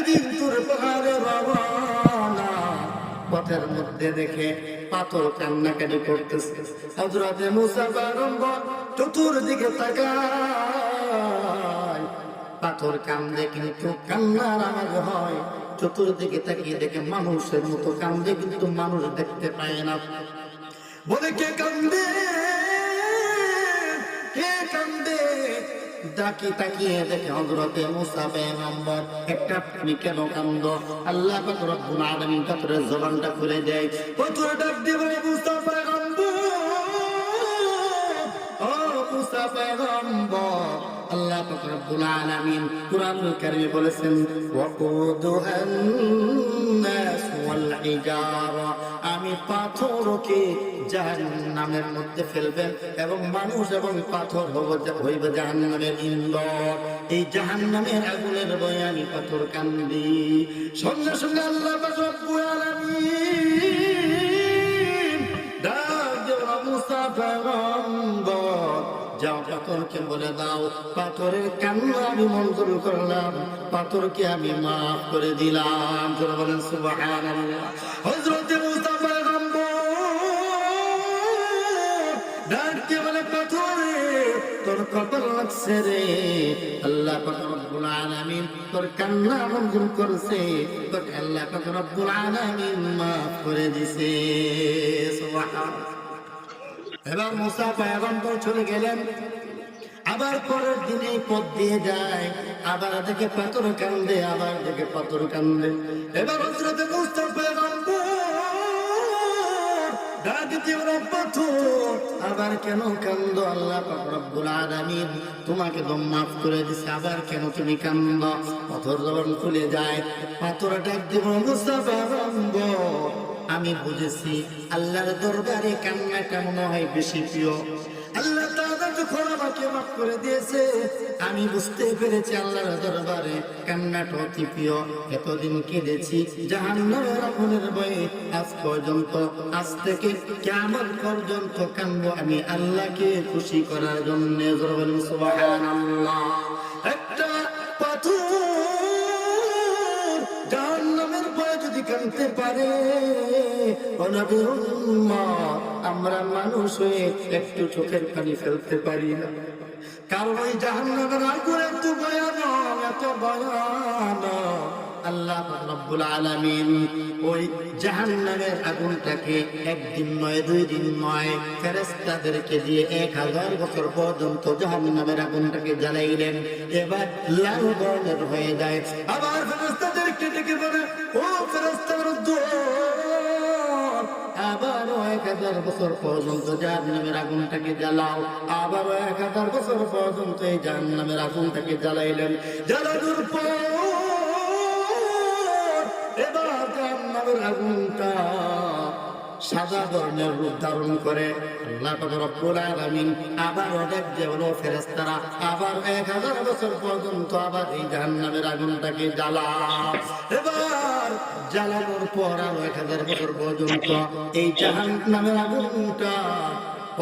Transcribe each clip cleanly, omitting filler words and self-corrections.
একদিন তোর পাহাড়ে রওনা, পথের মধ্যে দেখে পাথর কান্নাকাটি করতেছে। হযরতে মুসা পয়গম্বর চতুর্দিকে তাকায়, পাথর কান্দে কিন্তু কান্নার আওয়াজ হয়। চতুর্দিকে তাকিয়ে দেখে মানুষের মতো কান্দে, কিন্তু মানুষ দেখতে পায় না। বলে কে কান্দে, কে কান্দে? ডাকি তাকিয়ে দেখে হযরতে মুসা পয়গম্বর। একটা তুমি কেন কান্দো? আল্লাহ পাক রব্বুল আলামিন পাথরের জবানটা খুলে দেয়। পাথর ডাক দিয়ে বলে, মুসা পয়গম্বর, ও মুসা পয়গম্বর, আল্লাহ পাক রব্বুল আলামিন কুরআনুল কারীমে বলেছেন, ওয়াকুদুহান নাস ওয়াল হিজারা, আমি পাথরকে জাহান্নামের মধ্যে ফেলবেন এবং মানুষ এবং পাথর হইবে জাহান্নামের ইন্ধন। এই জাহান্নামের আগুনের ভয়ে আমি পাথর কান্দি। সঙ্গে সঙ্গে আল্লাহ পাক রব্বুল আলামিন ডাক দেওয়া মুসা পয়গম্বর, যাও পাথরকে বলে দাও, পাথরের কান্না আমি মঞ্জুর করলাম, পাথরকে আমি মাফ করে দিলাম। বলেন সুবহানাল্লাহ। হযরতে মুসা ডাকতে বলে, পাথরে তোর কপাল লাগছে রে, আল্লাহ পাক রব্বুল আলামিন তোর কান্না মঞ্জুর করেছে, তোকে আল্লাহ পাক রব্বুল আলামিন মাফ করে দিয়েছে। সুবহানাল্লাহ। এবার মুসা পয়গম্বর চলে গেলেন। আবার পরের দিনে পথ দিয়ে যায়, আবার দেখে পাথর কান্দে, আবার দেখে পাথর কান্দে। এবার হযরতে মুসা পয়গম্বর ডাক দিয়ে বলে, পাথর আবার কেন কান্দো? আল্লাহ পাক রব্বুল আলামিন তোমাকে তো মাফ করে দিছে, আবার কেন তুমি কান্দো? পাথর যখন খুলে যায়, পাথর ডাক দিয়ে বলে, মুসা পয়গম্বর, আমি বুঝেছি আল্লাহর দরবারে কান্নাটা মনে হয় বেশি প্রিয়। আল্লাহ তাআলা যখন আমাকে মাফ করে দিয়েছে, আমি বুঝতে পেরেছি আল্লাহর দরবারে কান্নাটা অতি প্রিয়। এতদিন কেঁদেছি জাহান্নামের আগুনের ভয়ে, আজ পর্যন্ত, আজ থেকে কিয়ামত পর্যন্ত কাঁদবো আমি আল্লাহকে খুশি করার জন্য। সুবহানাল্লাহ। একটা পাথর জাহান্নামের ভয়ে যদি কাঁদতে পারে, আমরা মানুষ হয়ে একটু চোখের পানি ফেলতে পারি না, কারণ ওই জাহান্নামের আগুন এত ভয়ানক, এত ভয়ানক। আল্লাহ রাব্বুল আলামিন ওই জাহান্নামের আগুনটাকে একদিন নয়, 2 দিন নয়, ফেরেশতাদেরকে দিয়ে 1000 বছর পর্যন্ত জাহান্নামের আগুনটাকে জ্বালাইলেন। এবার লাল বর্ণের হয়ে যায়। আবার ফেরেশতাদেরকে ডেকে বলে, ও ফেরেশতার দল, আবারও 1000 বছর পর্যন্ত জাহান্নামের আগুনটাকে জ্বালাও। আবারও 1000 বছর পর্যন্ত এই জাহান্নামের আগুনটাকে জ্বালাইলেন। জ্বালানোর পর এবার জাহান্নামের আগুনটা সাদা বর্ণের রূপ ধারণ করে। আল্লাহ পাক রব্বুল আলামিন আবারও ডাক দিয়ে বলো, ফেরেশতারা আবার 1000 বছর পর্যন্ত আবার এই জাহান্নামের আগুনটাকে জ্বালাও। এবার জ্বালানোর পর আরো 1000 বছর পর্যন্ত এই জাহান্নামের আগুনটা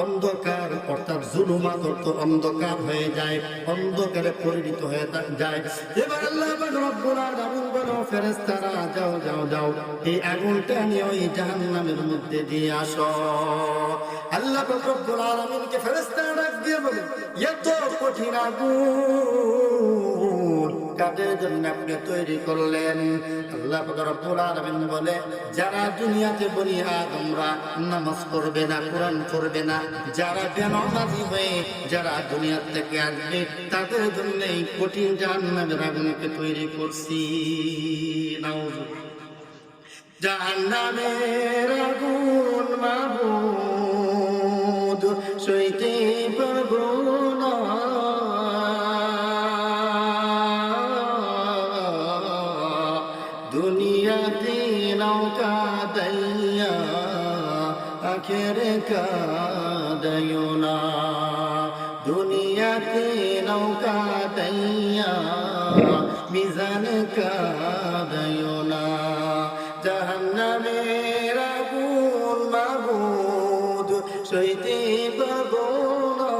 অন্ধকার, অর্থাৎ জুলুমাত অর্থ অন্ধকার হয়ে যায়, অন্ধকারে পরিণত হয়ে যায়। এবার আল্লাহ পাক রব্বুল আলামিন বলো, ফেরেশতারা যাও যাও যাও, এই আগুনটা নিয়ে ওই জাহান্নামের মধ্যে দিয়ে আসো। আল্লাহ পাক রব্বুল আলামিনকে ফেরেশতারা ডাক দিয়ে বলে, এত কঠিন আগুন কাদের জন্য আপনি তৈরি করলেন? আল্লাহ পাক রব্বুল আলামিন বলে, যারা দুনিয়াতে বনি আদমরা নামাজ পড়বে না, কোরআন পড়বে না, যারা বেনামাজি হয়ে যারা দুনিয়া থেকে আসবে, তাদের জন্য এই কঠিন জাহান্নামের আগুনকে তৈরি করছি। জাহান্নামের আগুন মাবুদ সইতে পারবো না, দুনিয়াতে নৌকা দাইয়া আখেরে কাদাইও না, দুনিয়াতে নৌকা দাইয়া মিজান কাদাইও না। জাহান্নামের আগুন মাবুদ সইতে পারবো না,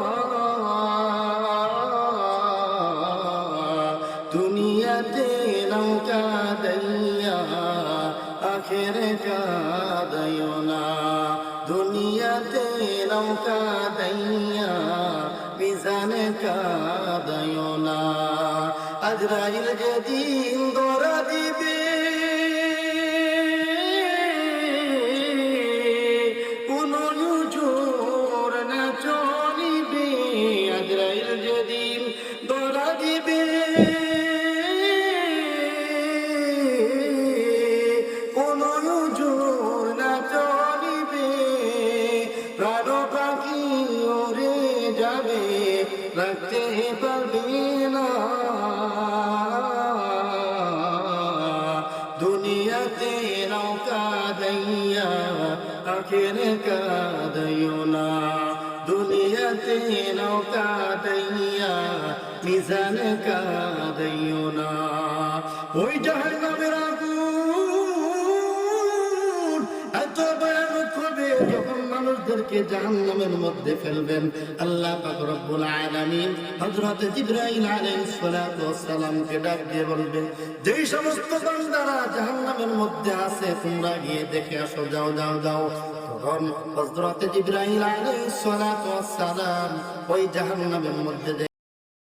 দুনিয়াতে নৌকা দাইয়া আখেরে কাদাইও না, দুনিয়াতে নৌকা দাইয়া মিজানে কাদাইও না। আজরাইল যেদিন ধরা দিবে কোনো জোর না চলিবে, আজরাইল যেদিন ধরা দিবে কোনো জোর না চলিবে, প্রাণ পাখি ওরে যাবে রাখতে পারবে না। দুনিয়াতে নৌকা দাইয়া আখেরে কাদাইও না, দুনিয়াতে নৌকা দাইয়া মিজানে কাদাইও না। ওই জাহান্নামের আগুন এত ভয়ানক হবে যখন মানুষদেরকে জাহান্নামের মধ্যে ফেলবেন। আল্লাহ পাক রব্বুল আলামিন হযরত জিবরাইল আলাইহিস সালাতু ওয়াস সালামকে ডাক দিয়ে বলবেন, যেই সমস্ত বান্দারা জাহান্নামের মধ্যে আছে তোমরা গিয়ে দেখে আসো, যাও যাও যাও। তখন হযরত জিবরাইল আলাইহিস সালাতু ওয়াস সালাম ওই জাহান্নামের মধ্যে